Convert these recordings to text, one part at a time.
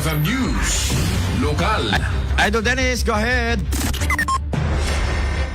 BFM News. Lokal. Idol Dennis, go ahead.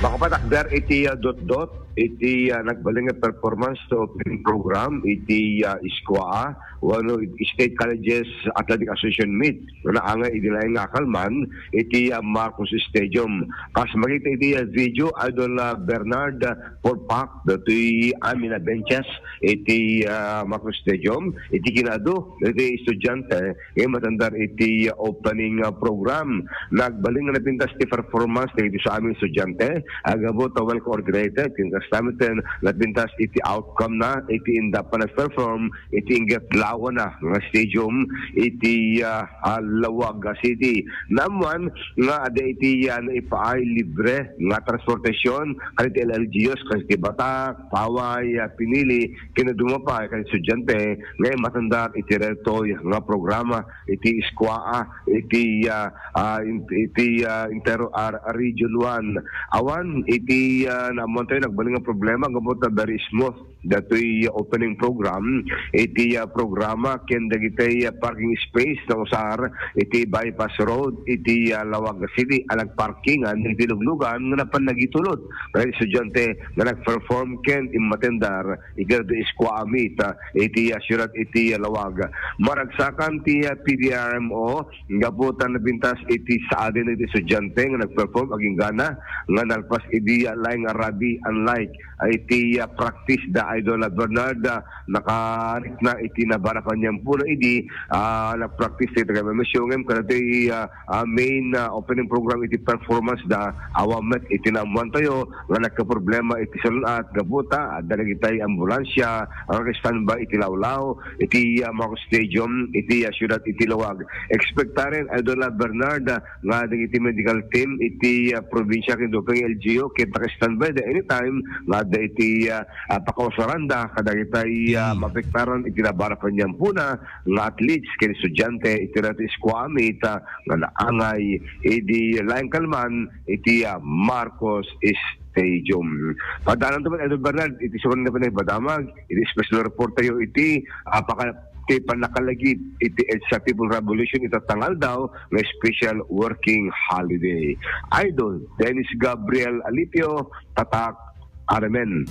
Makapatakder iti dot iti nagbaling nga performance to opening program iti ISKWA wano State Colleges Athletic Association meet na anga idilaing nga kalman iti Marcos Stadium. Kas makita iti video Idol Bernard Porpak datoy amin na benches iti Marcos Stadium iti kinado iti estudyante matandar iti opening program nagbaling nga napintas ti performance iti sa aming estudyante agabot well coordinated kinastamitin nabintas iti outcome na iti indapan na perform iti ingat lawa na nga stadium iti Lawag City naman nga ada iti ipaay libre nga transportasyon kanit LLGOs kasi Batak, Paway, Pinili kinaduma pa kanit estudyante ngayon matandar iti retoy nga programa iti ISKWA iti Intero Region 1 awan iti naman tayo nagbaling nga problema gamot na very smooth dato'y opening program iti programa ken dagitay parking space na usar iti bypass road iti Lawag City alag parkingan iti luglugan nga napan nagitulod kaya estudyante nga nagperform ken imatendar igado ISKWA meet iti syudad iti Lawag maragsakan ti PDRMO gabutan na bintas iti sa adin iti estudyante nga nagperform aging gana nga nalpas iti laing arabi unlike iti practice da Idol Bernard nakarik na iti nabarakan niyang puno iti na-practice iti kaya mamisyongem kada iti main opening program iti performance da awamet iti naamuan tayo nga nagka-problema iti salunat gabuta dalagitay ambulansya ang standby iti Lawlaw iti Marcos Stadium iti syudad iti Lawag expectaren Idol Bernard nga iti medical team iti probinsya kindupang LGO kita ka-standby da anytime nga da iti pakawasaranda kadagitay mapektaran iti nabarapan niyang puna nga athletes ken estudyante iti rati ISKWA meet nga naangay iti laing kalman iti Marcos Stadium. Padanan naman Idol Bernard iti suwan na badamag iti special report tayo iti panakalagit iti Executive Revolution itatangal daw ng special working holiday. Idol Dennis Gabriel Alipio, Tatak, Aramen.